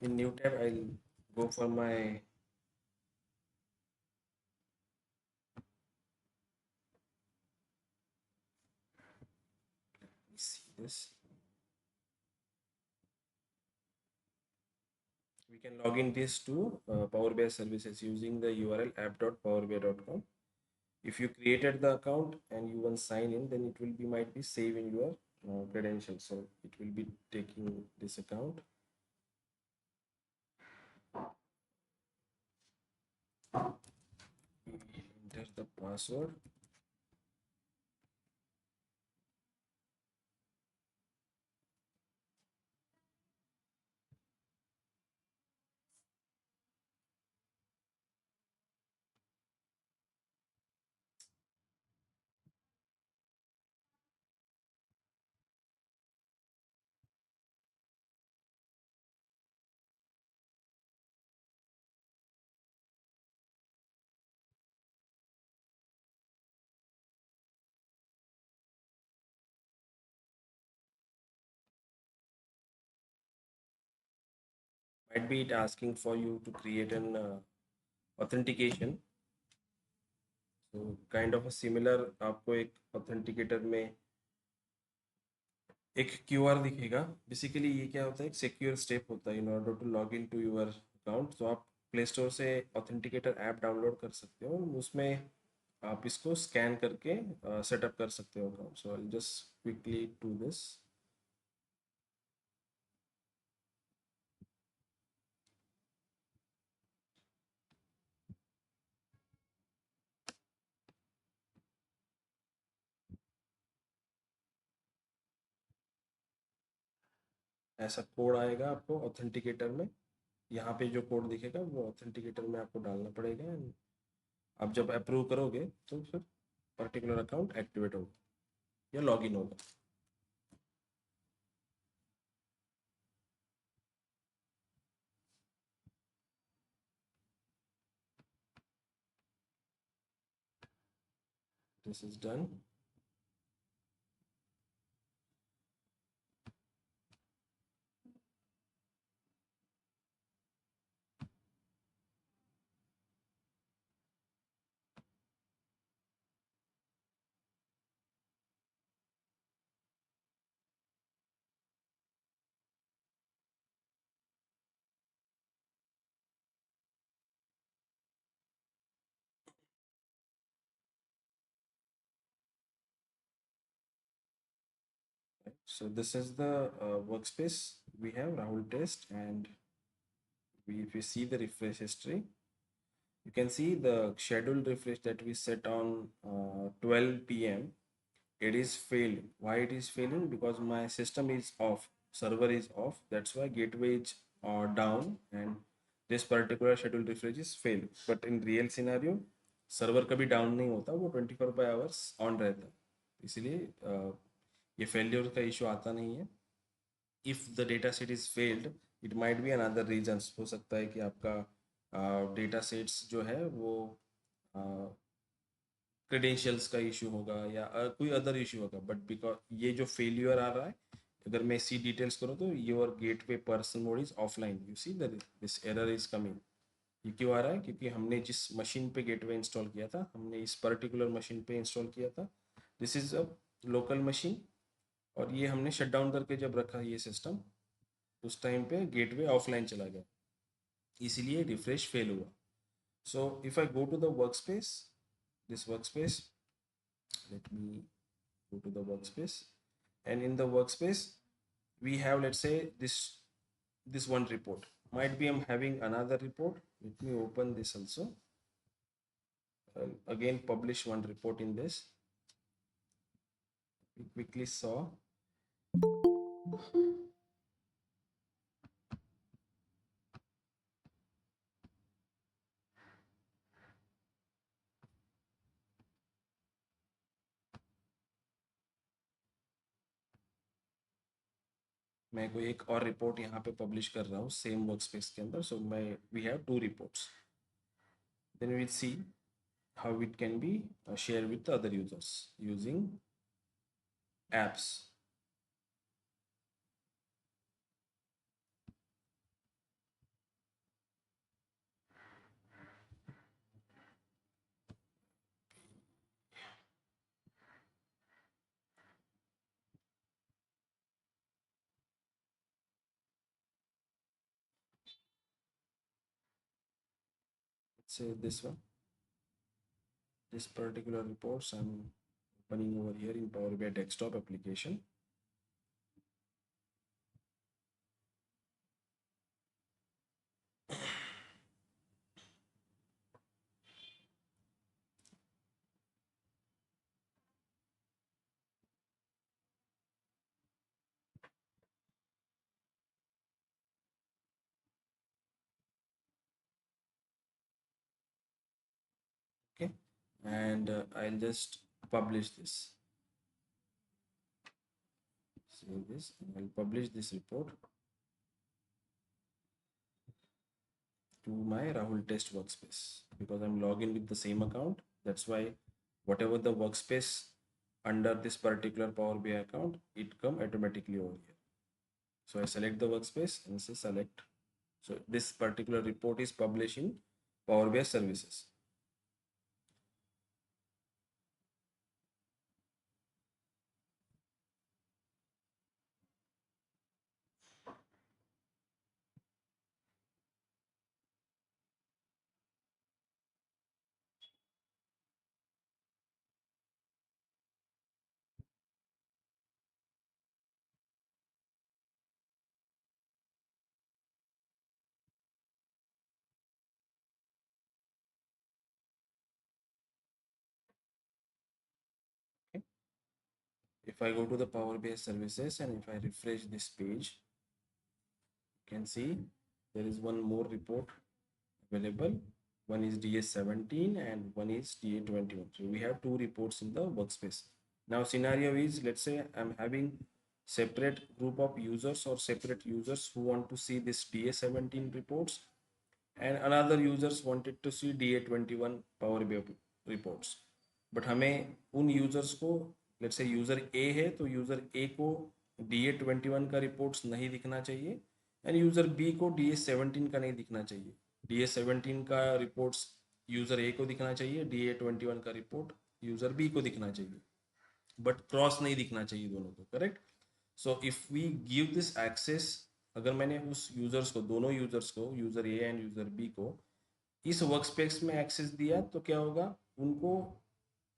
In new tab, I'll go for my see this. We can log in this to Power BI services using the URL app.powerbi.com. If you created the account and you once sign in, then it will be might be saving your credentials. So it will be taking this account. Enter the password. Might be it asking for you to create an authentication. So kind of a similar आपको एक authenticator में एक QR दिखेगा. Basically ये क्या होता है, एक सिक्योर स्टेप होता है in order to log in to your account. तो आप प्ले स्टोर से ऑथेंटिकेटर ऐप डाउनलोड कर सकते हो, उसमें आप इसको स्कैन करके सेटअप कर सकते हो account. So I just quickly do this. ऐसा कोड आएगा आपको ऑथेंटिकेटर में. यहाँ पे जो कोड दिखेगा वो ऑथेंटिकेटर में आपको डालना पड़ेगा. आप जब अप्रूव करोगे तो फिर पर्टिकुलर अकाउंट एक्टिवेट होगा या लॉगिन होगा. This is done. So this is the workspace. We have Rahul test, and if you see the refresh history, you can see the scheduled refresh that we set on 12 p.m. It is failed. Why it is failing? Because my system is off, server is off. That's why gateway is down, and this particular scheduled refresh is failed. But in real scenario, server कभी down नहीं होता, वो 24/7 on रहता है. इसलिए ये failure का issue आता नहीं है. If the data set is failed, it might be another reasons. हो सकता है कि आपका डेटा सेट्स जो है वो क्रेडेंशियल्स का इशू होगा या कोई अदर इशू होगा. बट बिकॉज ये जो फेलियर आ रहा है, अगर मैं सी डिटेल्स करूँ तो your gateway person mode is offline. You see that this error is coming. ये क्यों आ रहा है? क्योंकि हमने जिस मशीन पे गेटवे इंस्टॉल किया था, हमने इस पर्टिकुलर मशीन पे इंस्टॉल किया था. This is a local machine, और ये हमने शट डाउन करके जब रखा ये सिस्टम, उस टाइम पे गेटवे ऑफलाइन चला गया, इसीलिए रिफ्रेश फेल हुआ. So if I go to the work space, this workspace, let me go to the workspace, and in the workspace we have, let's say, this one report. Might be I'm having another report. Let me open this also. Again publish one report in this. We quickly saw. मैं कोई एक और report यहाँ पे publish कर रहा हूँ same work space के अंदर. सो मैं we have two reports. Then we see how it can be shared with the other users using apps. say this one, this particular reports I'm opening over here in Power BI desktop application. Okay, and I'll just publish this. Save this, and I'll publish this report to my Rahul test workspace because I'm logged in with the same account. That's why whatever the workspace under this particular Power BI account, it come automatically over here. So I select the workspace and say select. So this particular report is published in Power BI services. Okay. If I go to the Power BI services and if I refresh this page, you can see there is one more report available. One is DS17 and one is DA21. So we have two reports in the workspace. Now scenario is, let's say I'm having separate group of users or separate users who want to see this DA17 reports and another users wanted to see DA21 Power BI reports. But हमें उन users को, let's say user ए है तो user ए को DA21 का reports नहीं दिखना चाहिए एंड यूजर बी को DA17 का नहीं दिखना चाहिए. DA17 का रिपोर्ट्स यूजर ए को दिखना चाहिए, DA21 का रिपोर्ट यूजर बी को दिखना चाहिए, बट क्रॉस नहीं दिखना चाहिए दोनों को. Correct. So if we give this access, अगर मैंने उस यूजर्स को, दोनों यूजर्स को, user A and user B को इस वर्कस्पेस में एक्सेस दिया तो क्या होगा, उनको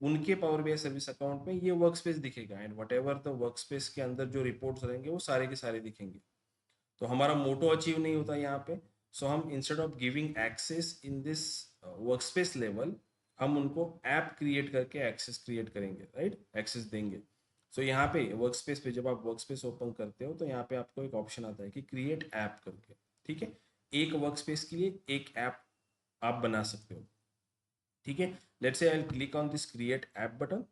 उनके पावर बीआई सर्विस अकाउंट में ये वर्कस्पेस दिखेगा and what ever the workspace के अंदर जो रिपोर्ट्स रहेंगे वो सारे के सारे दिखेंगे. तो हमारा मोटो अचीव नहीं होता यहाँ पे. सो हम instead of giving access in this workspace level, हम उनको ऐप क्रिएट करके एक्सेस क्रिएट करेंगे, राइट, एक्सेस देंगे. सो यहाँ पे वर्कस्पेस पे जब आप वर्कस्पेस ओपन करते हो तो यहाँ पे आपको एक ऑप्शन आता है कि क्रिएट ऐप करके. ठीक है, एक वर्कस्पेस के लिए एक ऐप आप बना सकते हो. ठीक है, let's say I click on this create app button.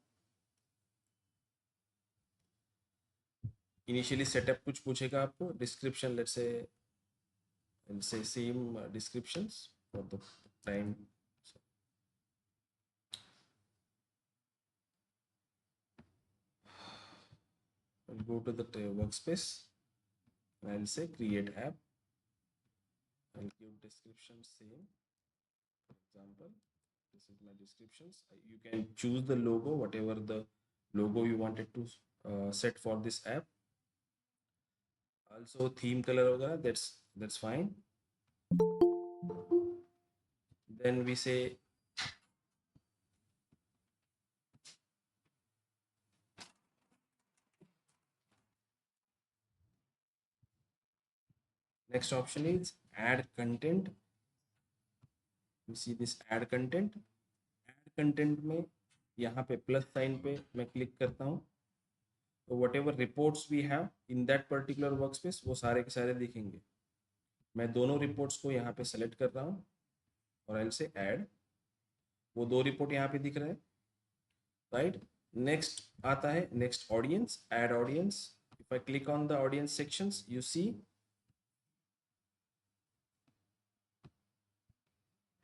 Initially setup कुछ पूछेगा आपको, description let's say same descriptions for the time. I'll go to the workspace and I'll say create app. I'll give description same. For example, this is my descriptions. You can choose the logo, whatever the logo you wanted to set for this app. Also theme color hoga, that's fine. Then we say next option is add content. We see this add content. Add content में यहाँ पे plus sign पे मैं click करता हूँ तो whatever reports we have in that particular work space वो सारे के सारे दिखेंगे. मैं दोनों रिपोर्ट्स को यहाँ पे सेलेक्ट कर रहा हूँ और आई से ऐड. वो दो रिपोर्ट यहाँ पे दिख रहे हैं, राइट. नेक्स्ट आता है next audience, add audience. If I click on the audience sections you see,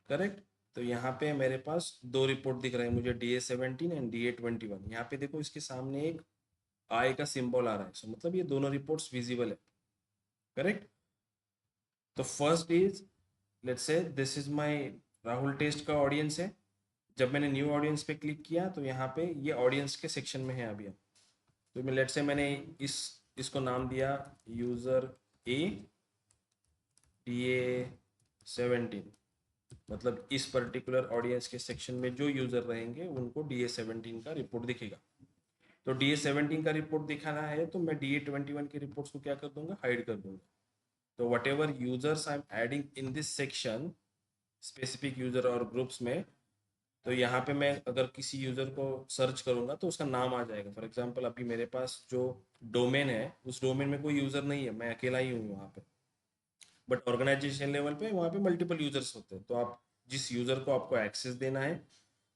correct. तो यहाँ पे मेरे पास दो रिपोर्ट दिख रहे हैं मुझे, DA17 एंड DA21. यहाँ पे देखो इसके सामने एक आई का सिंबल आ रहा है, सो मतलब ये दोनों रिपोर्ट्स विजिबल है. करेक्ट. तो first is, let's say this is my Rahul test का ऑडियंस है. जब मैंने न्यू ऑडियंस पे क्लिक किया तो यहाँ पे ये ऑडियंस के सेक्शन में है अभी. तो मैं लेट्स से मैंने इसको नाम दिया यूजर ए DA17. मतलब इस पर्टिकुलर ऑडियंस के सेक्शन में जो यूजर रहेंगे उनको DA17 का रिपोर्ट दिखेगा। तो DA17 का रिपोर्ट दिखाना है तो मैं DA21 की रिपोर्ट्स को क्या कर दूंगा, हाइड कर दूंगा। तो what ever users I am adding in this section, specific user और ग्रुप्स में, तो यहाँ पे मैं अगर किसी यूजर को सर्च करूंगा तो उसका नाम आ जाएगा। फॉर एग्जांपल अभी मेरे पास जो डोमेन है उस डोमेन में कोई यूजर नहीं है, मैं अकेला ही हूँ वहाँ पे, बट ऑर्गेनाइजेशन लेवल पे वहाँ पे मल्टीपल यूजर्स होते हैं। तो आप जिस यूजर को आपको एक्सेस देना है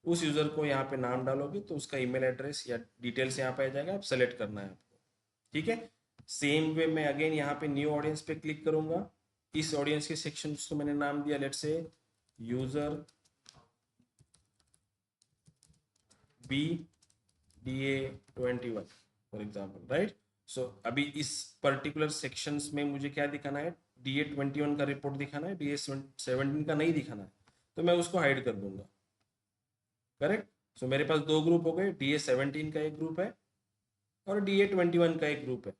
उस यूजर को यहाँ पे नाम डालोगे तो उसका ईमेल एड्रेस या डिटेल्स यहाँ पे आ जाएगा, आप सेलेक्ट करना है आपको। ठीक है, सेम वे मैं अगेन यहाँ पे न्यू ऑडियंस पे क्लिक करूंगा। इस ऑडियंस के सेक्शन को मैंने नाम दिया let's say user B DA21 for example, right. So अभी इस पर्टिकुलर सेक्शंस में मुझे क्या दिखाना है, DA21 का रिपोर्ट दिखाना है, DA17 का नहीं दिखाना है, तो मैं उसको हाइड कर दूंगा। करेक्ट। सो मेरे पास दो ग्रुप हो गए, DA17 का एक ग्रुप है और DA21 का एक ग्रुप है।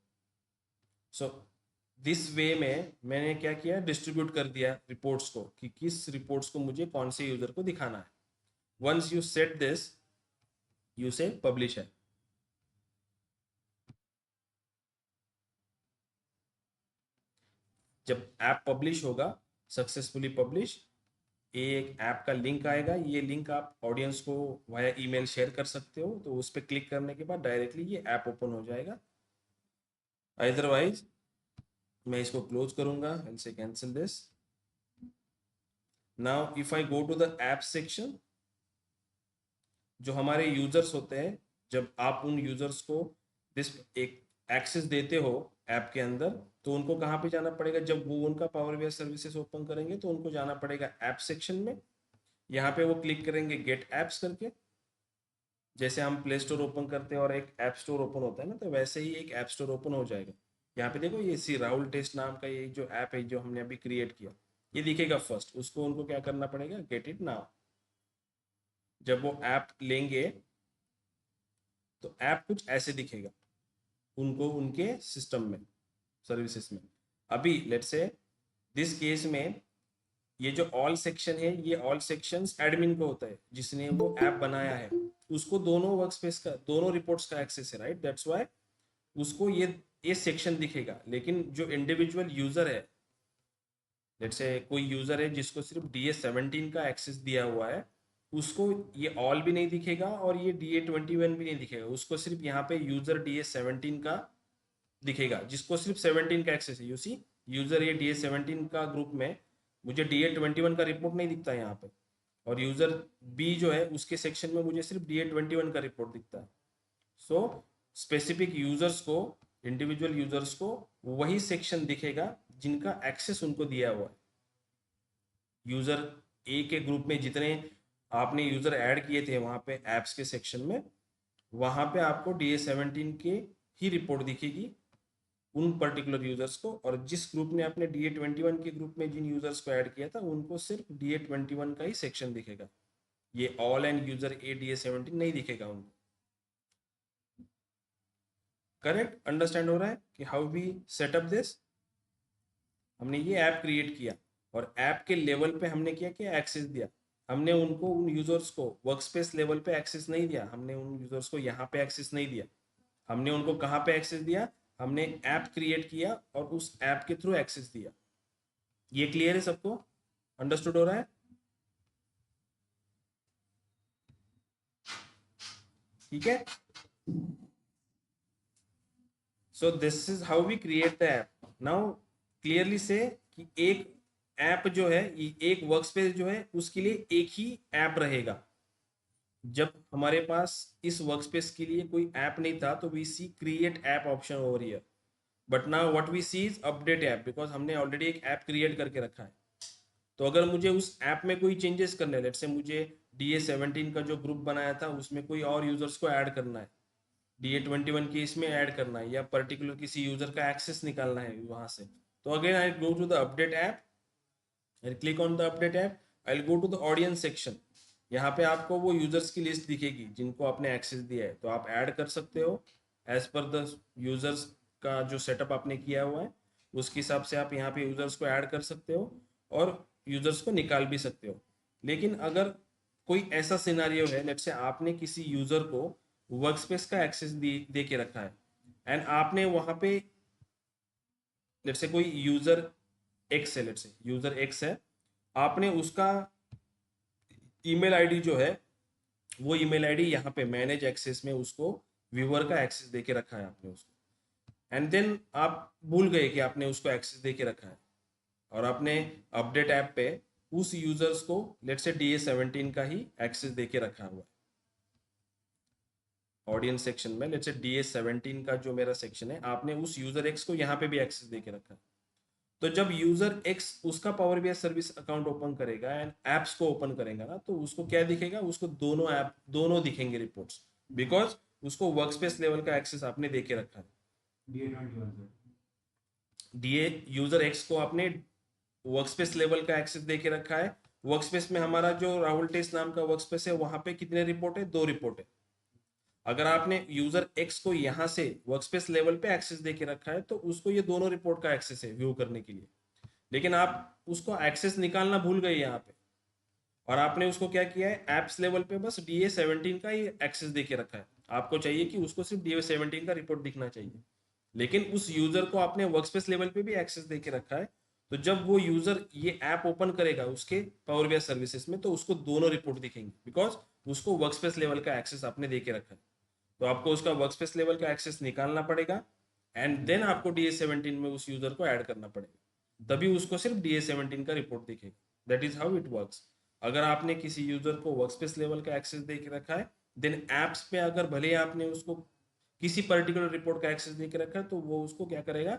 सो दिस वे में मैंने क्या किया, डिस्ट्रीब्यूट कर दिया रिपोर्ट्स को कि किस रिपोर्ट्स को मुझे कौन से यूजर को दिखाना है। Once you set this you say publish है। जब ऐप पब्लिश होगा, सक्सेसफुली पब्लिश, एक ऐप का लिंक आएगा, ये लिंक आप ऑडियंस को वाया ईमेल शेयर कर सकते हो, तो उस पर क्लिक करने के बाद डायरेक्टली ये ऐप ओपन हो जाएगा। अदरवाइज मैं इसको क्लोज करूंगा, and say cancel this. Now if I go to the app section, जो हमारे यूजर्स होते हैं, जब आप उन यूजर्स को दिस एक एक्सेस देते हो ऐप के अंदर, तो उनको कहाँ पे जाना पड़ेगा, जब वो उनका पावर बीआई सर्विसेज ओपन करेंगे तो उनको जाना पड़ेगा ऐप सेक्शन में। यहाँ पे वो क्लिक करेंगे गेट एप्स करके, जैसे हम प्ले स्टोर ओपन करते हैं और एक ऐप स्टोर ओपन होता है ना, तो वैसे ही एक ऐप स्टोर ओपन हो जाएगा। यहाँ पे देखो ये सी राहुल टेस्ट नाम का ये जो ऐप है जो हमने अभी क्रिएट किया, ये दिखेगा फर्स्ट, उसको उनको क्या करना पड़ेगा, गेट इट नाउ। जब वो ऐप लेंगे तो ऐप कुछ ऐसे दिखेगा उनको उनके सिस्टम में, सर्विसेज में। अभी लेट्स से दिस केस में ये जो ऑल सेक्शन है, ये ऑल सेक्शंस एडमिन को होता है, जिसने वो ऐप बनाया है उसको दोनों वर्क स्पेस का, दोनों रिपोर्ट्स का एक्सेस है, राइट। दैट्स वाई उसको ये सेक्शन दिखेगा। लेकिन जो इंडिविजुअल यूजर है, लेट्स से कोई यूजर है जिसको सिर्फ DA17 का एक्सेस दिया हुआ है, उसको ये ऑल भी नहीं दिखेगा और ये DA21 भी नहीं दिखेगा, उसको सिर्फ यहाँ पे यूजर DA17 का दिखेगा, जिसको सिर्फ 17 का एक्सेस है। यू सी यूजर ये DA17 का ग्रुप में, मुझे DA21 का रिपोर्ट नहीं दिखता यहाँ पे, और यूजर बी जो है उसके सेक्शन में मुझे सिर्फ DA21 का रिपोर्ट दिखता है। सो स्पेसिफिक यूजर्स को, इंडिविजुअल यूजर्स को वही सेक्शन दिखेगा जिनका एक्सेस उनको दिया हुआ है। यूजर ए के ग्रुप में जितने आपने यूजर ऐड किए थे वहां पे एप्स के सेक्शन में, वहां पे आपको DA17 के ही रिपोर्ट दिखेगी उन पर्टिकुलर यूजर्स को, और जिस ग्रुप ने आपने DA21 के ग्रुप में जिन यूजर्स को ऐड किया था उनको सिर्फ DA21 का ही सेक्शन दिखेगा। ये all and user A DA17 नहीं दिखेगा उनको। करेक्ट, अंडरस्टैंड हो रहा है कि हाउ वी सेटअप दिस। हमने ये ऐप क्रिएट किया और ऐप के लेवल पे हमने क्या किया, एक्सेस दिया। हमने उनको, उन यूजर्स को वर्कस्पेस लेवल पे एक्सेस नहीं दिया, हमने उन यूजर्स को यहाँ पे एक्सेस नहीं दिया। हमने उनको कहाँ पे एक्सेस दिया, हमने ऐप क्रिएट किया और उस ऐप के थ्रू एक्सेस दिया। ये क्लियर है सबको, अंडरस्टूड हो रहा है? ठीक है। So this is how we create the app. Now clearly say कि एक ऐप जो है, एक वर्कस्पेस जो है उसके लिए एक ही ऐप रहेगा। जब हमारे पास इस वर्कस्पेस के लिए कोई ऐप नहीं था तो we see create app option over here, but now what we see is update app, because हमने ऑलरेडी एक ऐप क्रिएट करके रखा है। तो अगर मुझे उस ऐप में कोई चेंजेस करने, लेट से मुझे DA17 का जो ग्रुप बनाया था उसमें कोई और यूजर्स को ऐड करना है, DA21 की इसमें ऐड करना है, या पर्टिकुलर किसी यूजर का एक्सेस निकालना है वहां से, तो again I go to the update app, I click on the update app, I go to the audience section. यहाँ पे आपको वो यूजर्स की लिस्ट दिखेगी जिनको आपने एक्सेस दिया है, तो आप ऐड कर सकते हो एज पर द यूजर्स का जो सेटअप आपने किया हुआ है उसके हिसाब से आप यहाँ पे यूजर्स को ऐड कर सकते हो और यूजर्स को निकाल भी सकते हो। लेकिन अगर कोई ऐसा सिनारियो है, लेट्स से आपने किसी यूजर को वर्क स्पेस का एक्सेस दे के रखा है, एंड आपने वहां पे लेट्स से कोई यूजर एक्स है, लेट्स से यूजर एक्स है, आपने उसका ईमेल आईडी जो है, वो ईमेल आईडी यहाँ पे मैनेज एक्सेस में उसको व्यूअर का एक्सेस दे के रखा है आपने उसको, एंड देन आप भूल गए कि आपने उसको एक्सेस दे के रखा है, और आपने अपडेट ऐप पे उस यूजर्स को लेट्स से DA17 का ही एक्सेस दे के रखा हुआ है। ऑडियंस सेक्शन में लेट्स से DA17 का जो मेरा सेक्शन है, आपने उस यूजर एक्स को यहाँ पे भी एक्सेस दे के रखा है। तो जब यूजर एक्स उसका power BI service account open करेगा एंड एप्स को ओपन करेगा ना, तो उसको क्या दिखेगा, उसको दोनों ऐप दोनों दिखेंगे रिपोर्ट्स, बिकॉज उसको वर्कस्पेस लेवल का एक्सेस आपने दे के रखा है। डीए यूजर एक्स को आपने वर्कस्पेस लेवल का एक्सेस दे के रखा है। वर्कस्पेस में हमारा जो राहुल टेस्ट नाम का वर्कस्पेस है, वहां पे कितने रिपोर्ट है, 2 रिपोर्ट है। अगर आपने यूजर एक्स को यहां से वर्कस्पेस लेवल पे एक्सेस दे के रखा है, तो उसको ये दोनों रिपोर्ट का एक्सेस है व्यू करने के लिए, लेकिन आप उसको एक्सेस निकालना भूल गए यहाँ पे, और आपने उसको क्या किया है, एप्स लेवल पे बस DA17 का ही एक्सेस दे के रखा है। आपको चाहिए कि उसको सिर्फ DA17 का रिपोर्ट दिखना चाहिए, लेकिन उस यूजर को आपने वर्कस्पेस लेवल पे भी एक्सेस दे के रखा है। तो जब वो यूजर ये ऐप ओपन करेगा उसके पावर बीआई सर्विसेज में, तो उसको दोनों रिपोर्ट दिखेंगे, बिकॉज उसको वर्कस्पेस लेवल का एक्सेस आपने दे के रखा है। तो आपको उसका वर्कस्पेस लेवल का एक्सेस निकालना पड़ेगा, एंड देन आपको DA17 में उस यूजर को ऐड करना पड़ेगा, तभी उसको सिर्फ DA17 का रिपोर्ट दिखेगा। That is how it works. अगर आपने किसी यूजर को वर्कस्पेस लेवल का एक्सेस दे के रखा है, देन एप्स पे अगर भले ही आपने उसको किसी पर्टिकुलर रिपोर्ट का एक्सेस दे के रखा है, तो वो उसको क्या करेगा,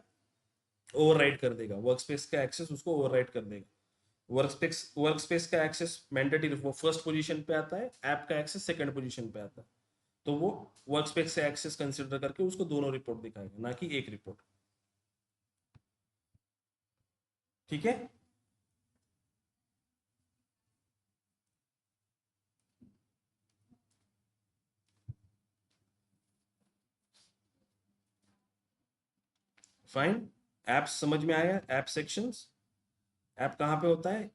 ओवरराइट कर देगा, वर्कस्पेस का एक्सेस उसको ओवरराइट कर देगा। वर्कस्पेस का एक्सेस मैंडेटरी वो फर्स्ट पोजीशन पे आता है, ऐप का एक्सेस सेकंड पोजीशन पे आता है। तो वो वर्कस्पेस से एक्सेस कंसिडर करके उसको दोनों रिपोर्ट दिखाएगा, ना कि एक रिपोर्ट। ठीक है। फाइन। एप्स समझ में आया, ऐप सेक्शंस। ऐप कहाँ पे होता है,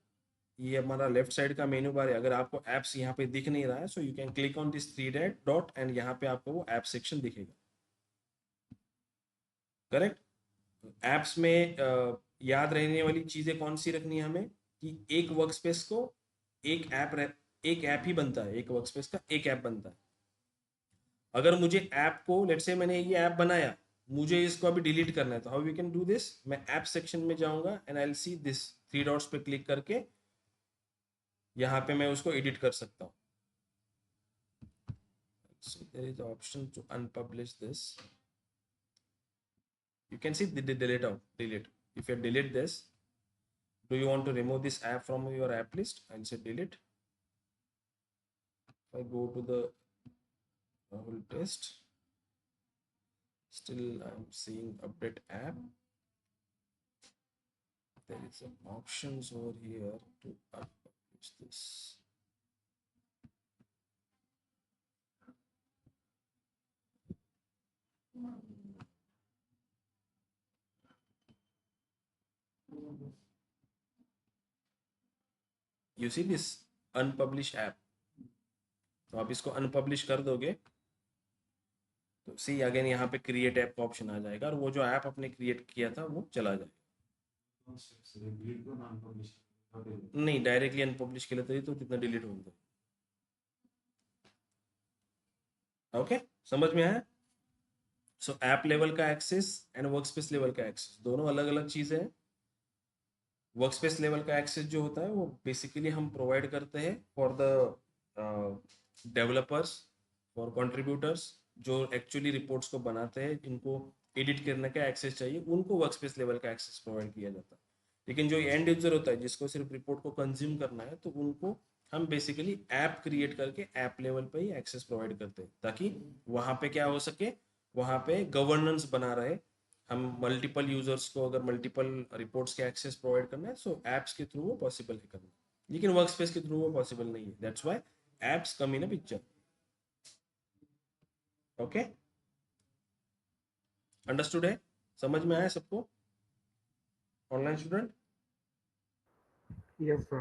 ये हमारा लेफ्ट साइड का मेनू बार है। अगर आपको एप्स यहाँ पे दिख नहीं रहा है, so you can click on this three dot, and यहाँ पे आपको वो ऐप सेक्शन दिखेगा। करेक्ट। एप्स में याद रहने वाली चीजें कौन सी रखनी है हमें, कि एक वर्कस्पेस को एक एक ऐप ही बनता है, एक वर्कस्पेस का एक ऐप बनता है। अगर मुझे ऐप को लेट्स से मैंने ये ऐप बनाया, मुझे इसको अभी डिलीट करना है, तो how we can do this, मैं ऐप सेक्शन में जाऊंगा and I will see this three dots पे क्लिक करके यहाँ पे मैं उसको एडिट कर सकता हूँ। So there is the option to unpublish this. You can see the delete out, delete. If you delete this, do you want to remove this app from your app list? I'll say delete. If I go to the Rahul test, still I'm seeing update app. There is some options over here to unpublish this. You see this unpublish app. तो आप इसको unpublish कर दोगे, तो see again यहाँ पे create app का option आ जाएगा, और वो जो ऐप आपने क्रिएट किया था वो चला जाएगा। नहीं, डायरेक्टली अनपब्लिश केलं तरी तो तिथनं डिलीट होऊन जाईल। ओके, समझ में आया। सो ऐप लेवल का एक्सेस एंड वर्कस्पेस लेवल का एक्सेस दोनों अलग अलग चीजें हैं। वर्कस्पेस लेवल का एक्सेस जो होता है वो बेसिकली हम प्रोवाइड करते हैं for the developers, for contributors, जो एक्चुअली रिपोर्ट्स को बनाते हैं, इनको एडिट करने का एक्सेस चाहिए, उनको वर्कस्पेस लेवल का एक्सेस प्रोवाइड किया जाता है। लेकिन जो एंड यूजर होता है, जिसको सिर्फ रिपोर्ट को कंज्यूम करना है, तो उनको हम बेसिकली ऐप क्रिएट करके ऐप लेवल पे ही एक्सेस प्रोवाइड करते हैं, ताकि वहां पे क्या हो सके, वहां पे गवर्नेंस बना रहे। हम मल्टीपल यूजर्स को अगर मल्टीपल रिपोर्ट्स के एक्सेस प्रोवाइड करना है, सो एप्स के थ्रू वो पॉसिबल है करना, लेकिन वर्क स्पेस के थ्रू वो पॉसिबल नहीं है। That's why apps come in a picture. Okay, understood है, समझ में आया सबको, online student. Yes, sir.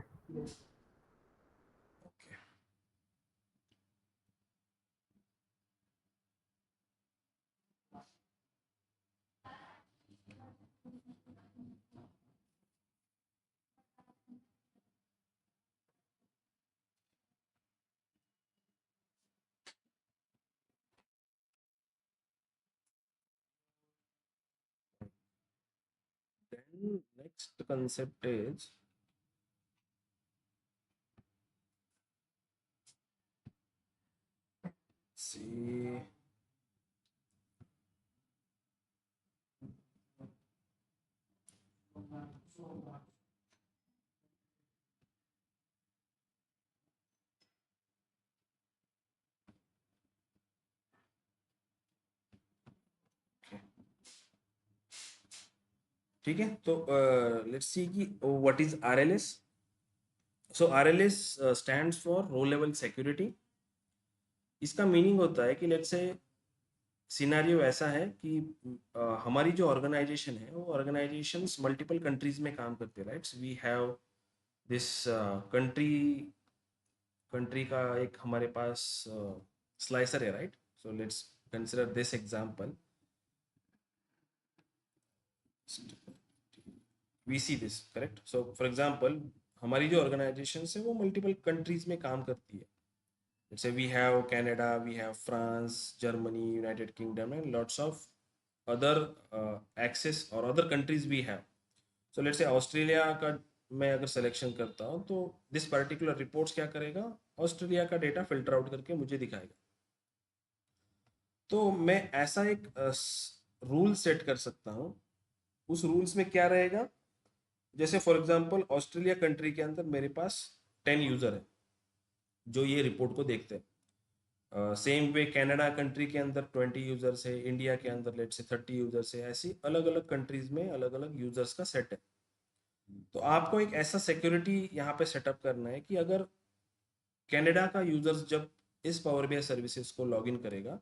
next concept is see. ठीक है, तो लेट्स सी कि what is RLS. So RLS stands for row level security. इसका मीनिंग होता है कि लेट्स से सिनेरियो ऐसा है कि हमारी जो ऑर्गेनाइजेशन है वो ऑर्गेनाइजेशंस मल्टीपल कंट्रीज में काम करते हैं, right. We have this country country का एक हमारे पास स्लाइसर है, right. So let's consider this example. We see this, correct. So for example हमारी जो ऑर्गेनाइजेशन है वो मल्टीपल कंट्रीज में काम करती है. Let's say we have Canada, we have France, Germany, United Kingdom, and lots of other access or other countries we have. So let's say Australia का मैं अगर सिलेक्शन करता हूँ तो दिस पर्टिकुलर रिपोर्ट्स क्या करेगा, ऑस्ट्रेलिया का डेटा फिल्टर आउट करके मुझे दिखाएगा. तो मैं ऐसा एक रूल सेट कर सकता हूँ. उस रूल्स में क्या रहेगा, जैसे फॉर एग्जांपल ऑस्ट्रेलिया कंट्री के अंदर मेरे पास 10 यूजर है जो ये रिपोर्ट को देखते हैं. सेम वे कनाडा कंट्री के अंदर 20 यूजर्स है, इंडिया के अंदर लेट से 30 यूजर्स है. ऐसी अलग अलग कंट्रीज में अलग अलग यूजर्स का सेट है. तो आपको एक ऐसा सिक्योरिटी यहाँ पे सेटअप करना है कि अगर कनाडा का यूजर्स जब इस पावर बीआई सर्विसेज को लॉगिन करेगा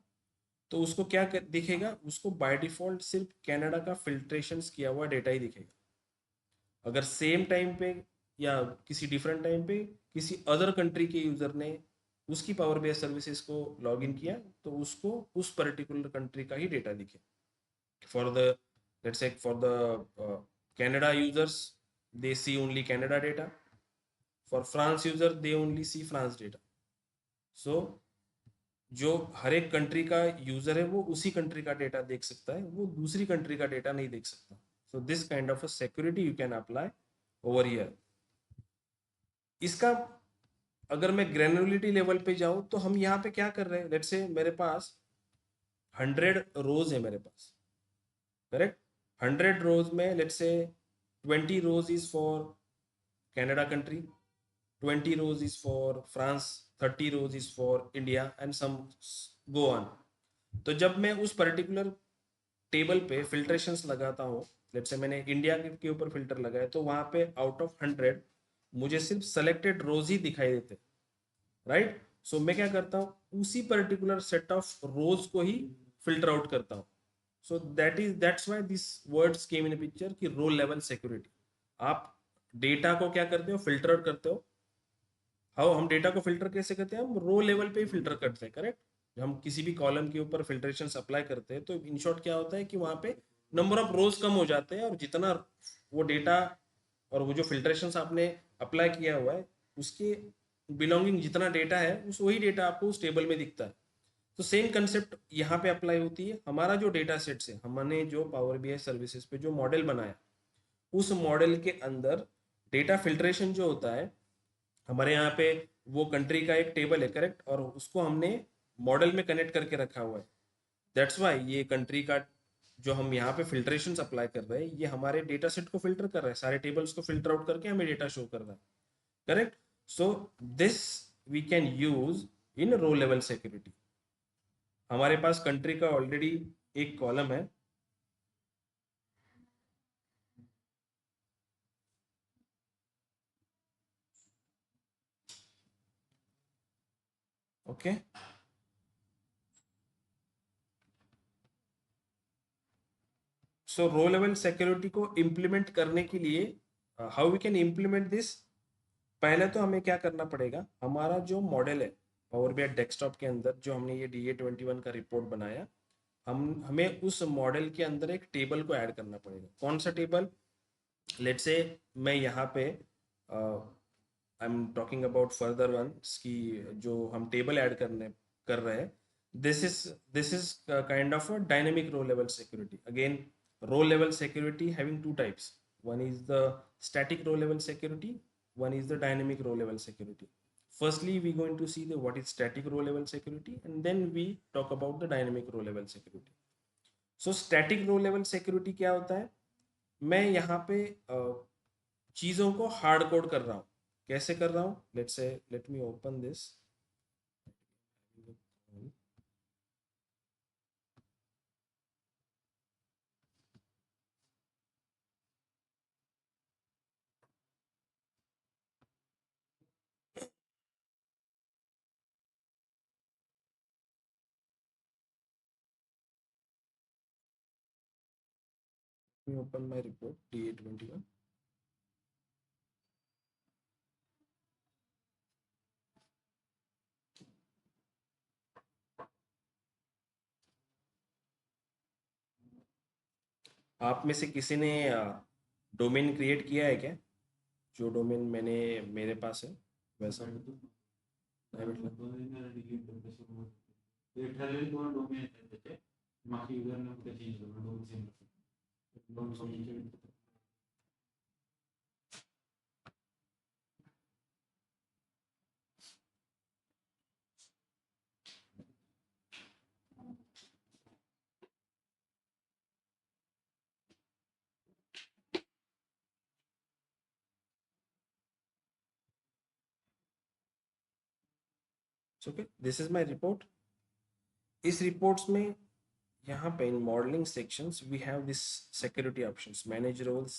तो उसको क्या दिखेगा, उसको बाय डिफॉल्ट सिर्फ कनाडा का फिल्ट्रेशन किया हुआ डेटा ही दिखेगा. अगर सेम टाइम पे या किसी डिफरेंट टाइम पे किसी अदर कंट्री के यूजर ने उसकी पावर बीआई सर्विसेज को लॉगिन किया तो उसको उस पर्टिकुलर कंट्री का ही डेटा दिखे. For the let's say for the Canada users they see only Canada data. For France user they only see France data. So जो हर एक कंट्री का यूजर है वो उसी कंट्री का डेटा देख सकता है, वो दूसरी कंट्री का डेटा नहीं देख सकता. So this kind of a security you can apply over here. इसका अगर मैं ग्रेनुलरिटी लेवल पे जाऊं तो हम यहाँ पे क्या कर रहे हैं, लेट्स से मेरे पास 100 रोज है मेरे पास, करेक्ट. 100 रोज में let's say 20 rows is for Canada country, 20 rows is for France, 30 rows is for India and some go on. तो जब मैं उस पर्टिकुलर टेबल पे फिल्ट्रेशंस लगाता हूँ, लेट्स से मैंने इंडिया के ऊपर फिल्टर लगाया तो वहां पे आउट ऑफ 100 मुझे सिर्फ सेलेक्टेड रोज ही दिखाई देते, राइट. सो मैं क्या करता हूँ, उसी पर्टिकुलर सेट ऑफ रोज को ही फिल्टर आउट करता हूँ. So that's why this words came in picture कि रोल लेवल सिक्योरिटी. आप डेटा को क्या करते हो, फिल्टर आउट करते हो. हाउ हम डेटा को फिल्टर कैसे करते हैं, हम रो लेवल पे ही फिल्टर करते हैं, करेक्ट. हम किसी भी कॉलम के ऊपर फिल्ट्रेशन अप्लाई करते हैं तो इन शॉर्ट क्या होता है कि वहां पे नंबर ऑफ रोज कम हो जाते हैं और जितना वो डेटा और वो जो फिल्ट्रेशन आपने अप्लाई किया हुआ है उसके बिलोंगिंग जितना डेटा है उस वही डेटा आपको उस टेबल में दिखता है. तो सेम कंसेप्ट यहाँ पे अप्लाई होती है. हमारा जो डेटा सेट्स है, हमने जो पावर बीआई सर्विसेज पे जो मॉडल बनाया उस मॉडल के अंदर डेटा फिल्ट्रेशन जो होता है, हमारे यहाँ पे वो कंट्री का एक टेबल है, करेक्ट, और उसको हमने मॉडल में कनेक्ट करके रखा हुआ है. दैट्स वाई ये कंट्री का जो हम यहाँ पे फिल्ट्रेशन अप्लाई कर रहे हैं ये हमारे डेटा सेट को फिल्टर कर रहा है, सारे टेबल्स को फिल्टर आउट करके हमें डेटा शो कर रहा है, correct. So this we can use in row level security. हमारे पास कंट्री का ऑलरेडी एक कॉलम है. Okay okay? So row level security को इम्प्लीमेंट करने के लिए how we can implement this. पहले तो हमें क्या करना पड़ेगा, हमारा जो मॉडल है पावर बीआई डेस्कटॉप के अंदर जो हमने ये DA21 का रिपोर्ट बनाया, हमें उस मॉडल के अंदर एक टेबल को ऐड करना पड़ेगा. कौन सा टेबल, लेट्स से मैं यहाँ पे I am talking about further one की जो हम टेबल ऐड करने कर रहे हैं. This is this is kind of a dynamic row level security. Again row level security having two types. One is the static row level security, one is the dynamic row level security. Firstly we're going to see the what is static row level security, and then we talk about the dynamic row level security. So static row level security क्या होता है? मैं यहाँ पे चीज़ों को hard code कर रहा हूँ. कैसे कर रहा हूँ? लेट्स से let me open this. Let me open my report DA21. आप में से किसी ने डोमेन क्रिएट किया है क्या? जो डोमेन मैंने मेरे पास है वैसा नाही भेटला. ते ठरलेले दोन डोमेन आहेत त्याचे मागच्या युजरने कुठे चेंज करून दोन सेम दोन सोयीचे. Okay, this is my report. इस रिपोर्ट्स में यहाँ पे in modelling sections we have this security options, manage roles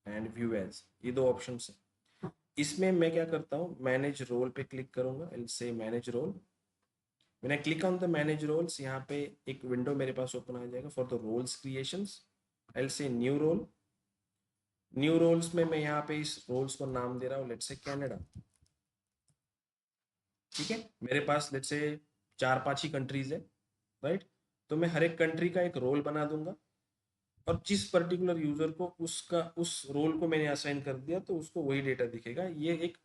and view as, ये दो ऑप्शंस हैं. इसमें मैं क्या करता हूँ, मैनेज रोल पे क्लिक करूंगा. I say manage role. When I click on the manage roles, यहाँ पे एक विंडो मेरे पास ओपन आ जाएगा for the roles creations. I say new role. New roles में मैं यहाँ पे इस रोल्स को नाम दे रहा हूँ लेट्स से कनाडा. ठीक है, मेरे पास लेट्स से 4-5 ही कंट्रीज है, राइट. तो मैं हर एक कंट्री का एक रोल बना दूंगा, और जिस पर्टिकुलर यूजर को उसका उस रोल को मैंने असाइन कर दिया तो उसको वही डेटा दिखेगा. ये एक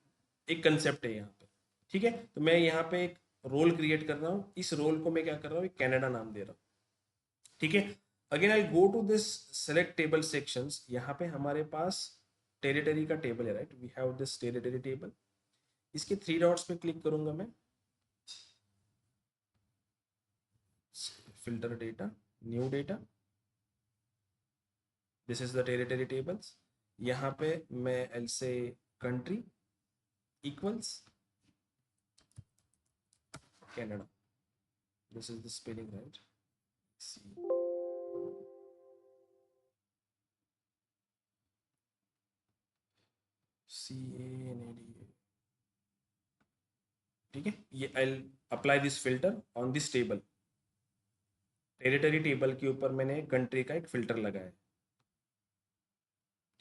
एक कंसेप्ट है यहाँ पे. ठीक है, तो मैं यहाँ पे एक रोल क्रिएट कर रहा हूँ. इस रोल को मैं क्या कर रहा हूँ, कनाडा नाम दे रहा हूँ. ठीक है, again I go to this select table sections. यहाँ पे हमारे पास टेरिटरी का टेबल है, right. We have this territory table. इसके 3 डॉट्स पे क्लिक करूंगा मैं. Filter data, new data. This is the territory tables. यहाँ पे मैं I'll say country equals Canada. This is the spelling, right? C. CANADA. ठीक है, ये I apply this filter on this table. Territory table के ऊपर मैंने कंट्री का एक फिल्टर लगाया.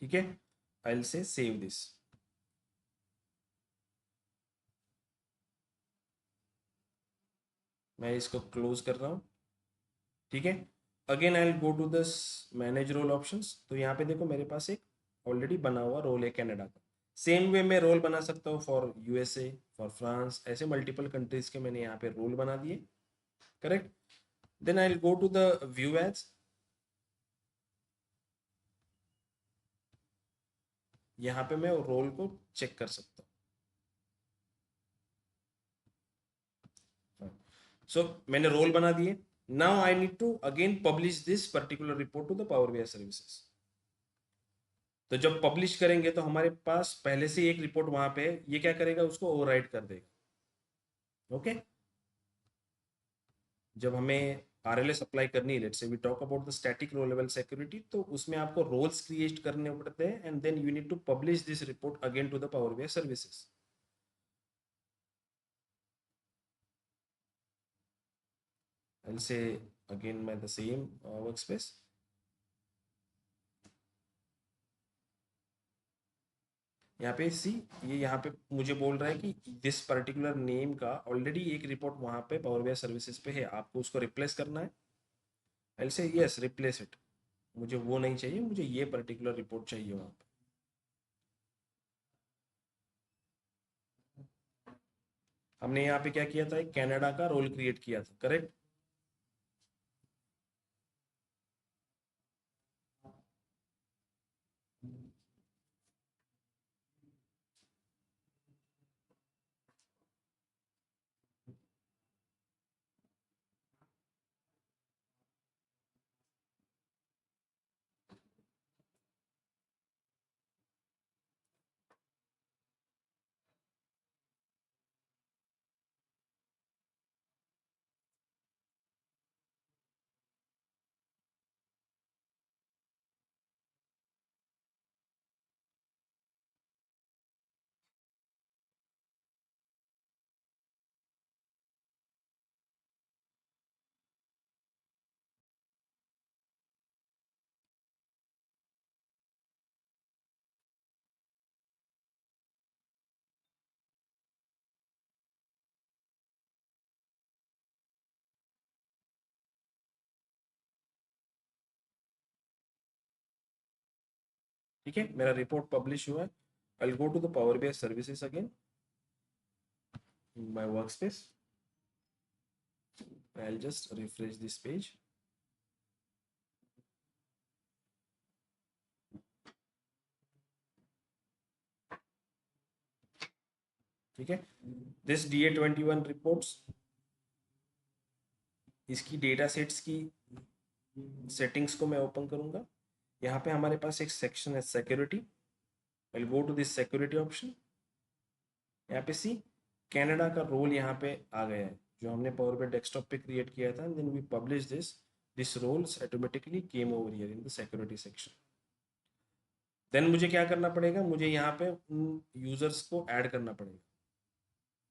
ठीक है, आई से सेव दिस. मैं इसको क्लोज कर रहा हूँ. ठीक है, again I go to this manage role options. तो यहाँ पे देखो मेरे पास एक ऑलरेडी बना हुआ रोल है कनाडा का. सेम वे मैं रोल बना सकता हूँ फॉर यूएसए, फॉर फ्रांस, ऐसे मल्टीपल कंट्रीज के मैंने यहाँ पे रोल बना दिए. Correct. Then I go to the view as. यहाँ पे मैं रोल को चेक कर सकता हूँ. सो मैंने रोल बना दिए. Now I need to again publish this particular report to the power BI services. तो जब पब्लिश करेंगे तो हमारे पास पहले से एक रिपोर्ट वहां पे है, ये क्या करेगा, उसको ओवरराइट कर देगा. ओके. जब हमें RLS अप्लाई करनी है, let's say we talk about the static row level security, तो उसमें आपको रोल्स क्रिएट करने पड़ते हैं and then you need to publish this report again to the power BI services. I'll say again by the same workspace. यहाँ पे सी, ये यहाँ पे मुझे बोल रहा है कि दिस पर्टिकुलर नेम का ऑलरेडी एक रिपोर्ट वहाँ पे पावर बीआई सर्विसेज पे है, आपको उसको रिप्लेस करना है. आई से यस रिप्लेस इट. मुझे वो नहीं चाहिए, मुझे ये पर्टिकुलर रिपोर्ट चाहिए वहाँ पे. हमने यहाँ पे क्या किया था, एक कनाडा का रोल क्रिएट किया था, करेक्ट. ठीक है, मेरा रिपोर्ट पब्लिश हुआ है। I go to the power BI services again in my workspace. I'll just refresh this page. ठीक है, दिस DA21 रिपोर्ट्स, इसकी डेटा सेट्स की सेटिंग्स को मैं ओपन करूंगा। यहाँ पे हमारे पास एक सेक्शन है security. I go to this security option. यहाँ पे सी कनाडा का रोल यहाँ पे आ गया है जो हमने पावर BI डेस्कटॉप पे क्रिएट किया था। Then we publish this roles automatically came over here in the security section. देन मुझे क्या करना पड़ेगा, मुझे यहाँ पे उन यूजर्स को ऐड करना पड़ेगा।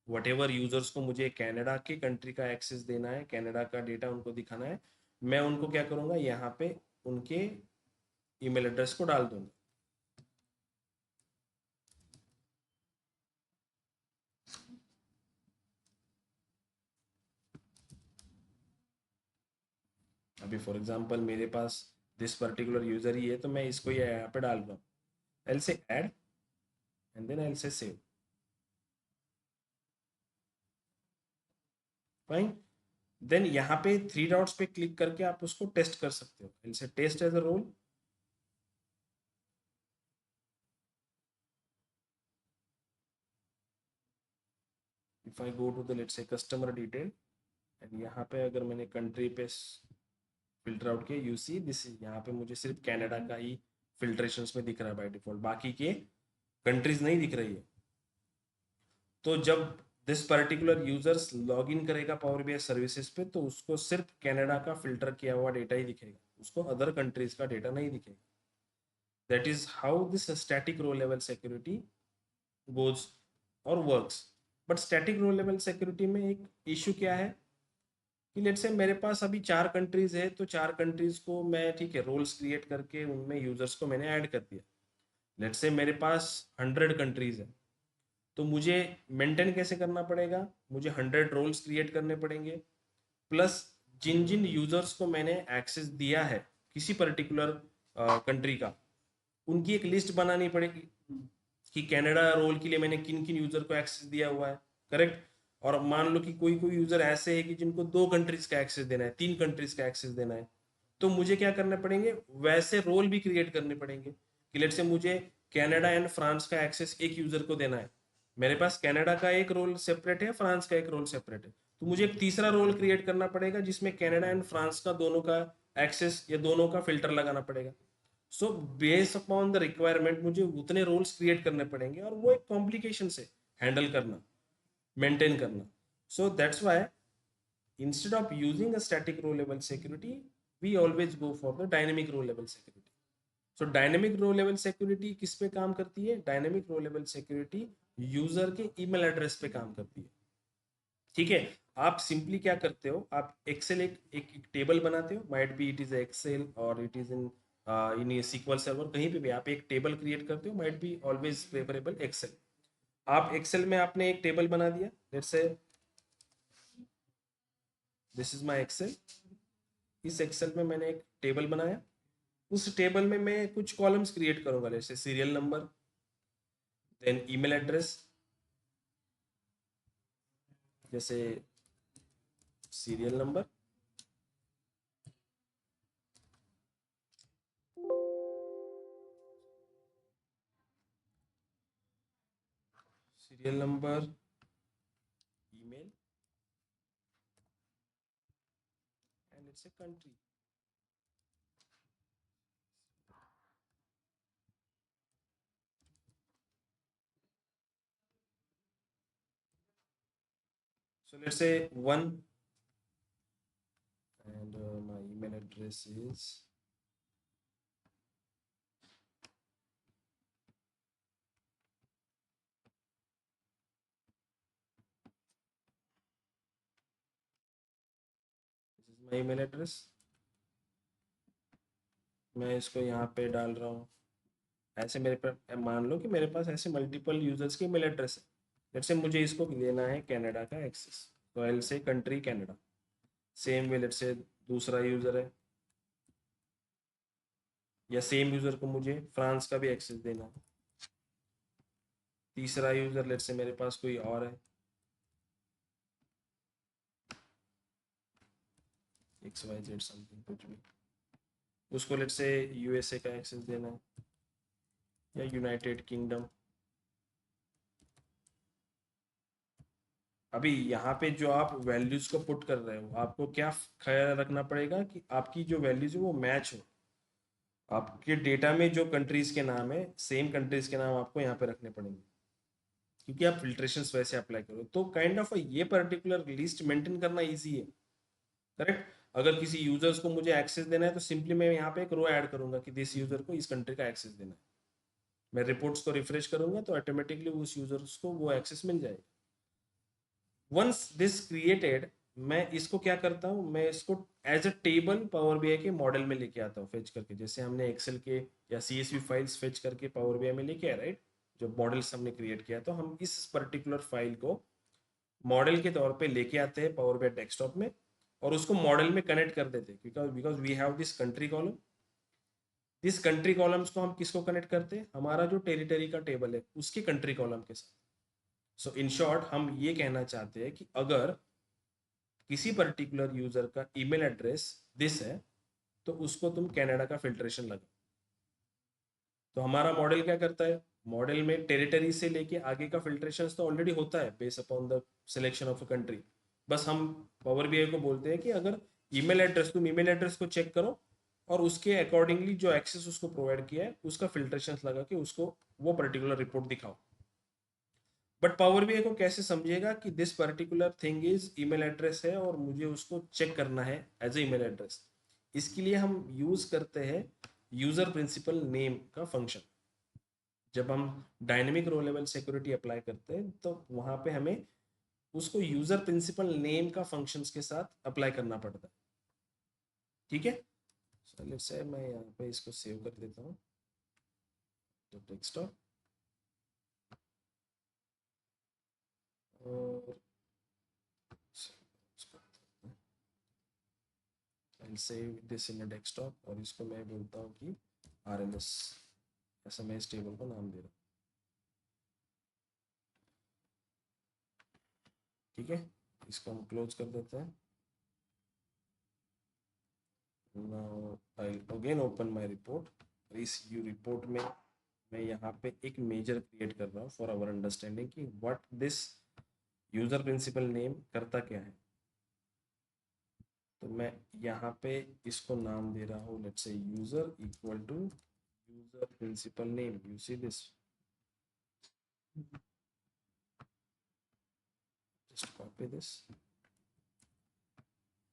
वट एवर यूजर्स को मुझे कनाडा के कंट्री का एक्सेस देना है, कनाडा का डेटा उनको दिखाना है, मैं उनको क्या करूँगा, यहाँ पे उनके ईमेल एड्रेस को डाल दूंगा। अभी फॉर एग्जांपल मेरे पास दिस पर्टिकुलर यूजर ही है तो मैं इसको यहाँ पे डाल रहा हूँ। I'll say add and then I'll say save. Fine. Then यहाँ पे 3 डॉट्स पे क्लिक करके आप उसको टेस्ट कर सकते हो। I'll say test as a role. If I go to the let's say customer detail and यहाँ पे अगर मैंने कंट्री पे फिल्टर आउट किया, यू सी दिस, यहाँ पे मुझे सिर्फ कनाडा का ही फिल्ट्रेशंस में दिख रहा है बाय डिफॉल्ट, बाकी के कंट्रीज नहीं दिख रही है। तो जब this particular users log in करेगा पावर BI सर्विसेज पे तो उसको सिर्फ कनाडा का फिल्टर किया हुआ डेटा ही दिखेगा, उसको अदर कंट्रीज का डेटा नहीं दिखेगा। That is how this static row level security goes और works. But static row level security में एक इशू क्या है कि लेट्स से मेरे पास अभी 4 कंट्रीज है, तो 4 कंट्रीज को मैं ठीक है रोल्स क्रिएट करके उनमें यूजर्स को मैंने ऐड कर दिया। लेट्स से मेरे पास 100 कंट्रीज है, तो मुझे मेंटेन कैसे करना पड़ेगा, मुझे 100 रोल्स क्रिएट करने पड़ेंगे, प्लस जिन जिन यूजर्स को मैंने एक्सेस दिया है किसी पर्टिकुलर कंट्री का, उनकी एक लिस्ट बनानी पड़ेगी कि कनाडा रोल के लिए मैंने किन किन यूजर को एक्सेस दिया हुआ है, करेक्ट। और मान लो कि कोई कोई यूजर ऐसे है कि जिनको 2 कंट्रीज का एक्सेस देना है, 3 कंट्रीज का एक्सेस देना है, तो मुझे क्या करने पड़ेंगे, वैसे रोल भी क्रिएट करने पड़ेंगे कि लेट से मुझे कनाडा एंड फ्रांस का एक्सेस एक यूजर को देना है, मेरे पास कनाडा का एक रोल सेपरेट है, फ्रांस का एक रोल सेपरेट है, तो मुझे एक तीसरा रोल क्रिएट करना पड़ेगा जिसमें कनाडा एंड फ्रांस का दोनों का एक्सेस या दोनों का फिल्टर लगाना पड़ेगा। So based upon the requirement मुझे उतने रोल्स क्रिएट करने पड़ेंगे और वो एक कॉम्प्लिकेशन से हैंडल करना, मेंटेन करना। So that's why instead of using a static row level security we always go for the dynamic row level security. So dynamic row level security किस पे काम करती है, dynamic row level security user के email address पे काम करती है। ठीक है, आप सिंपली क्या करते हो, आप एक्सेल एक टेबल बनाते हो, might be it is Excel और it is in SQL server, कहीं पे भी आप एक टेबल क्रिएट करते हो, might be always preferable Excel. आप एक्सेल में आपने एक टेबल बना दिया, let's say this is my Excel. इस एक्सेल में मैंने एक टेबल बनाया, उस टेबल में मैं कुछ कॉलम्स क्रिएट करूंगा, जैसे serial number, then email address, जैसे serial number, serial number, email and it's a country. So let's say 1 and my email address is this is my email address। मैं इसको यहाँ पे डाल रहा हूँ, ऐसे मेरे पर मान लो कि मेरे पास ऐसे मल्टीपल यूजर्स के ईमेल एड्रेस है। लेट्स से मुझे इसको लेना है कनाडा का एक्सेस, तो I will say country Canada. Same way let's say दूसरा यूजर है, या सेम यूजर को मुझे फ्रांस का भी एक्सेस देना है। तीसरा यूजर लेट से मेरे पास कोई और है, XYZ समथिंग कुछ भी, उसको लेट से USA का एक्सेस देना है या यूनाइटेड किंगडम। अभी यहाँ पे जो आप वैल्यूज को पुट कर रहे हो, आपको क्या ख्याल रखना पड़ेगा कि आपकी जो वैल्यूज है वो मैच हो। आपके डेटा में जो कंट्रीज के नाम है, सेम कंट्रीज के नाम आपको यहाँ पे रखने पड़ेंगे, क्योंकि आप फिल्ट्रेशंस वैसे अप्लाई करो तो काइंड ऑफ ये पर्टिकुलर लिस्ट मेंटेन करना इजी है, करेक्ट। अगर किसी यूजर्स को मुझे एक्सेस देना है तो सिंपली मैं यहाँ पे एक रो ऐड करूंगा कि दिस यूजर को इस कंट्री का एक्सेस देना है। मैं रिपोर्ट्स को रिफ्रेश करूंगा तो ऑटोमेटिकली उस यूजर्स को वो एक्सेस मिल जाएगा। वंस दिस क्रिएटेड, मैं इसको क्या करता हूँ, मैं इसको as a table power BI के मॉडल में लेके आता हूँ फेच करके, जैसे हमने एक्सेल के या CSV फाइल्स फेच करके पावर बीआई में लेके आए, राइट। जो मॉडल्स हमने क्रिएट किया तो हम इस पर्टिकुलर फाइल को मॉडल के तौर पे लेके आते हैं पावर बीआई डेस्कटॉप में, और उसको मॉडल में कनेक्ट कर देते हैं, because because we have this country column. This country columns को हम किसको कनेक्ट करते हैं, हमारा जो टेरिटरी का टेबल है उसके कंट्री कॉलम के साथ। सो इन शॉर्ट हम ये कहना चाहते हैं कि अगर किसी पर्टिकुलर यूजर का ईमेल एड्रेस दिस है तो उसको तुम कनाडा का फिल्ट्रेशन लगा। तो हमारा मॉडल क्या करता है, मॉडल में टेरिटरी से लेके आगे का फिल्ट्रेशन तो ऑलरेडी होता है base upon the selection of a country. बस हम पावर बीआई को बोलते हैं कि अगर ईमेल एड्रेस, तुम ईमेल एड्रेस को चेक करो और उसके अकॉर्डिंगली जो एक्सेस उसको प्रोवाइड किया है उसका फिल्ट्रेशन लगा के उसको वो पर्टिकुलर रिपोर्ट दिखाओ। बट पावर बीआई को कैसे समझेगा कि this particular thing is email address है और मुझे उसको चेक करना है एज ए ईमेल एड्रेस। इसके लिए हम यूज करते हैं यूजर प्रिंसिपल नेम का फंक्शन। जब हम dynamic row level security apply करते हैं तो वहां पे हमें उसको यूजर प्रिंसिपल नेम का फंक्शंस के साथ अप्लाई करना पड़ता है, ठीक है। चलिए से मैं यहाँ पे इसको सेव कर देता हूँ, तो डेस्कटॉप, और I'll save this in a desktop, और इसको मैं बोलता हूँ कि RLS, ऐसा मैं इस टेबल को नाम दे रहा हूँ, ठीक है। इसको हम क्लोज कर देते हैं। Now I'll again open my report। इस यू रिपोर्ट में मैं यहाँ पे एक मेजर क्रिएट कर रहा हूँ फॉर आवर अंडरस्टैंडिंग कि what this user principal name करता क्या है। तो मैं यहाँ पे इसको नाम दे रहा हूँ let's say user equal to user principal name, you see this, just copy this,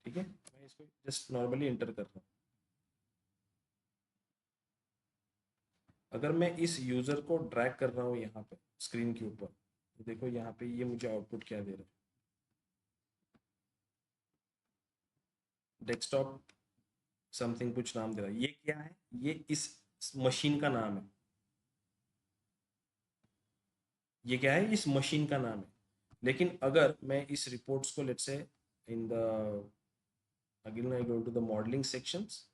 ठीक है। मैं इसको जस्ट नॉर्मली इंटर कर रहा हूँ। अगर मैं इस यूजर को ड्रैग कर रहा हूँ यहाँ पे स्क्रीन के ऊपर, तो देखो यहाँ पे ये मुझे आउटपुट क्या दे रहा है, डेस्कटॉप समथिंग कुछ नाम दे रहा है। ये क्या है, ये इस मशीन का नाम है। ये क्या है, इस मशीन का नाम है। लेकिन अगर मैं इस रिपोर्ट्स को let's say in the again I go to the modelling sections,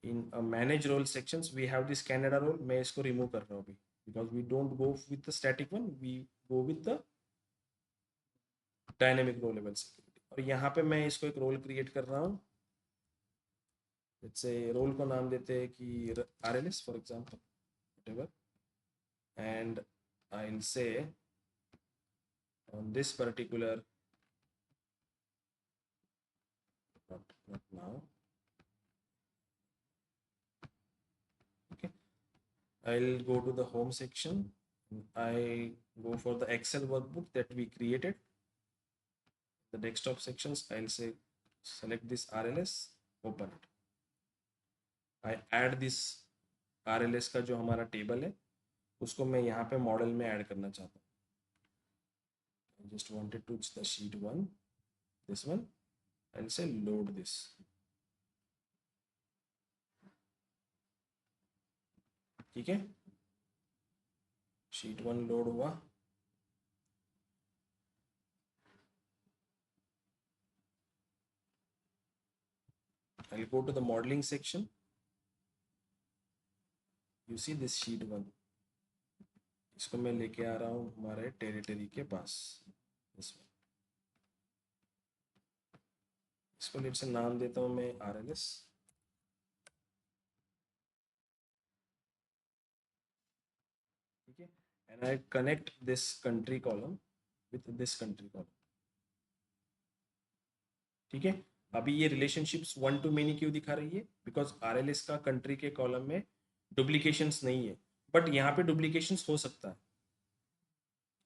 in manage role sections we have this Canada role, मैं इसको रिमूव कर रहा हूँ अभी, because we don't go with the static one, we go with the dynamic row level security. और यहाँ पे मैं इसको एक रोल क्रिएट कर रहा हूँ, जैसे रोल को नाम देते हैं कि RLS for example whatever, and I will say on this particular, not now, okay, I'll go to the home section, I go for the Excel workbook that we created, the desktop sections, I'll say select this RLS, open it, I add this RLS का जो हमारा table है उसको मैं यहाँ पे model में add करना चाहता हूँ। I just wanted to the sheet 1, this one, I'll say load this, ठीक है। शीट 1 लोड हुआ, I'll go to the modeling section, you see this sheet 1, इसको मैं लेके आ रहा हूँ हमारे टेरिटरी के पास। इसमें इसको लेट से नाम देता हूँ मैं RLS, ठीक है, and I connect this country column with this country column, ठीक है। अभी ये रिलेशनशिप्स 1 to many क्यों दिखा रही है? बिकॉज RLS का कंट्री के कॉलम में डुप्लीकेशंस नहीं है, बट यहाँ पे डुप्लीकेशंस हो सकता है,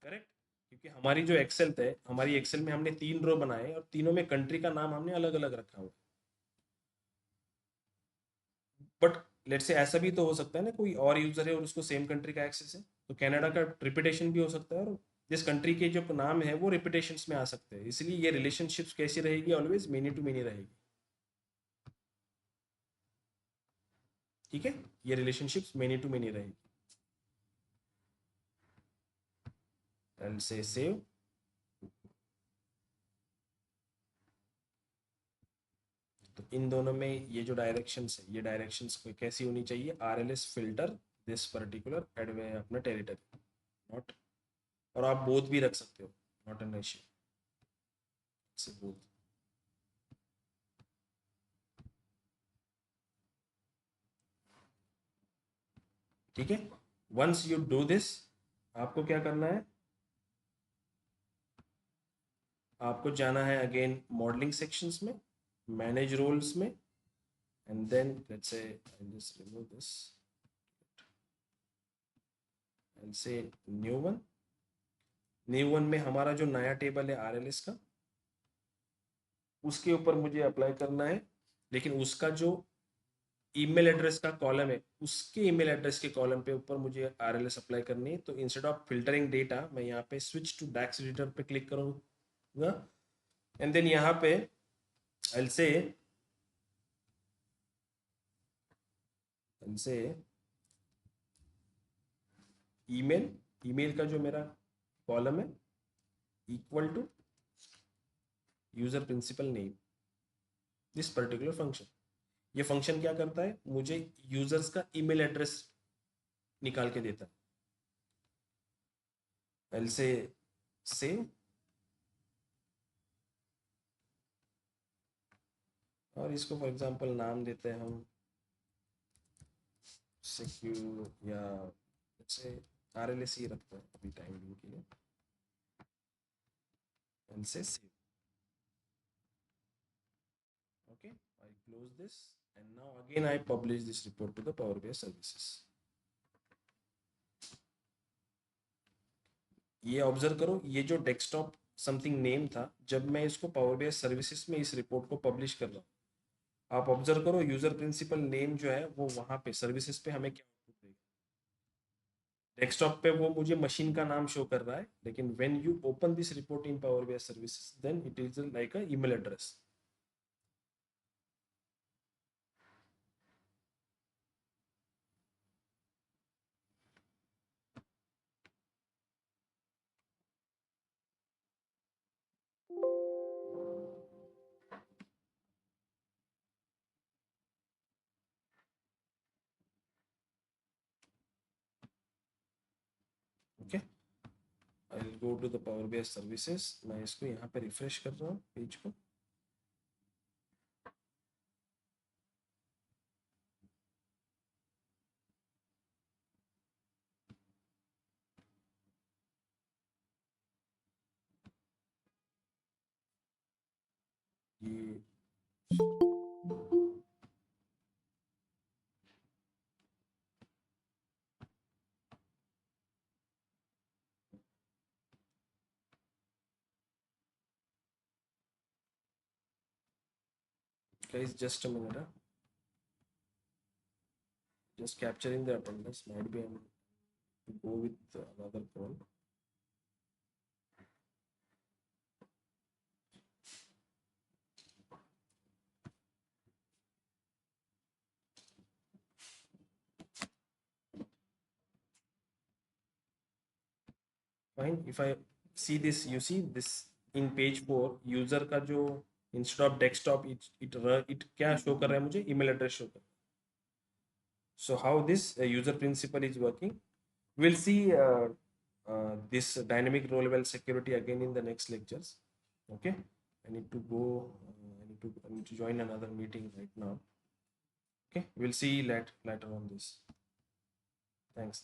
करेक्ट, क्योंकि हमारी जो एक्सेल है, हमारी एक्सेल में हमने 3 रो बनाए और तीनों में कंट्री का नाम हमने अलग अलग रखा हुआ है। बट लेट से ऐसा भी तो हो सकता है ना, कोई और यूजर है और उसको सेम कंट्री का एक्सेस है, तो कनाडा का रिपीटेशन भी हो सकता है और जिस कंट्री के जो नाम है वो रिपीटेशंस में आ सकते हैं, इसलिए ये रिलेशनशिप्स कैसी रहेगी? ऑलवेज मेनी टू मेनी रहेगी, ठीक है, ये रिलेशनशिप्स मेनी टू मेनी रहेगी। एंड से सेव, तो इन दोनों में ये जो डायरेक्शंस है, ये डायरेक्शंस कैसी होनी चाहिए? RLS फिल्टर दिस पर्टिकुलर एडवे अपना टेरिटरी, नॉट, और आप बोथ भी रख सकते हो, नॉट एन इश्यू से बोथ, ठीक है। वंस यू डू दिस, आपको क्या करना है? आपको जाना है अगेन मॉडलिंग सेक्शंस में, मैनेज रोल्स में, and then let's say I just remove this and say new one में हमारा जो नया टेबल है RLS का, उसके ऊपर मुझे अप्लाई करना है, लेकिन उसका जो ईमेल एड्रेस का कॉलम है, उसके ईमेल एड्रेस के कॉलम पे ऊपर मुझे RLS अप्लाई करनी है। तो इंस्टेड ऑफ फिल्टरिंग डेटा, मैं यहाँ पे स्विच टू डैक्स एडिटर पे क्लिक करूंगा, एंड देन यहाँ पे I'll से ईमेल का जो मेरा कॉलम है equal to user principal name, this particular function. ये फंक्शन क्या करता है? मुझे यूजर्स का ईमेल एड्रेस निकाल के देता है। से सेव, और इसको फॉर एग्जांपल नाम देते हैं हम सिक्योर, या से RLS ही रखते हैं अभी टाइम बिंग के लिए, and say save, okay, I close this, and now again I publish this report to the power BI services. ये ऑब्जर्व करो, ये जो डेस्कटॉप समथिंग नेम था, जब मैं इसको पावर BI सर्विसेज में इस रिपोर्ट को पब्लिश कर रहा हूँ, आप ऑब्जर्व करो यूजर प्रिंसिपल नेम जो है वो वहां पे सर्विसेज पे हमें क्या आउटपुट देगा? डेस्कटॉप पे वो मुझे मशीन का नाम शो कर रहा है, लेकिन when you open this report in power BI services, then it is like a email address. Okay, I will go to the power BI services, मैं इसको यहाँ पे रिफ्रेश कर रहा हूँ पेज को, ये guys just a minute, just capturing the attendance, might be I'm to go with another call. Fine, if I see this, you see this in page 4, user का जो इंस्टेड ऑफ डेस्कटॉप इट क्या show कर रहा है? मुझे email address show कर रहा है। So how this user principle is working, we'll see this dynamic role level security again in the next lectures. Okay, I need to go, I need to join another meeting right now. Okay, we'll see later on this. Thanks.